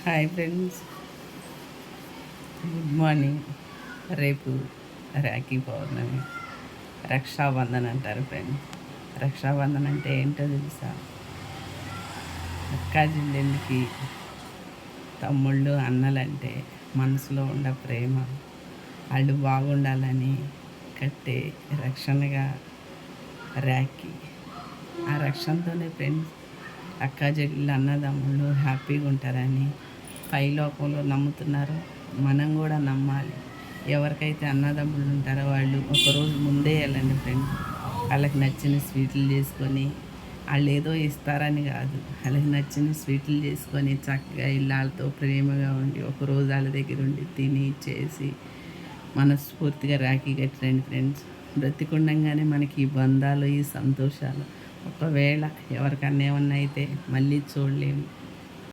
Hi friends, good morning. రేపు రాఖీ పౌర్ణమి, రక్షాబంధన్ అంటారు friends. Rakshabandhan అంటే ఏంటో తెలుసా? అక్కా చెల్లెళ్ళకి తమ్ముళ్ళు అన్నలంటే మనసులో ఉన్న ప్రేమ, వాళ్ళు బాగుండాలని కట్టే రక్షణగా రాఖీ. ఆ రక్షణతోనే ఫ్రెండ్స్ అక్కా చెల్లెళ్ళు అన్నదమ్ముళ్ళు హ్యాపీగా ఉంటారని పైలోకంలో నమ్ముతున్నారు. మనం కూడా నమ్మాలి. ఎవరికైతే అన్నదమ్ముళ్ళు ఉంటారో వాళ్ళు ఒకరోజు ముందే వెళ్ళండి ఫ్రెండ్స్. వాళ్ళకి నచ్చిన స్వీట్లు చేసుకొని, వాళ్ళు ఏదో ఇస్తారని కాదు, వాళ్ళకి నచ్చిన స్వీట్లు చేసుకొని చక్కగా ఇళ్ళతో ప్రేమగా ఉండి ఒకరోజు వాళ్ళ దగ్గర ఉండి తిని చేసి మనస్ఫూర్తిగా రాఖీ కట్టండి ఫ్రెండ్స్. బ్రతికుండంగానే మనకి ఈ బంధాలు, ఈ సంతోషాలు ఒకవేళ ఎవరికన్నా ఏమన్నా అయితే మళ్ళీ చూడలేము.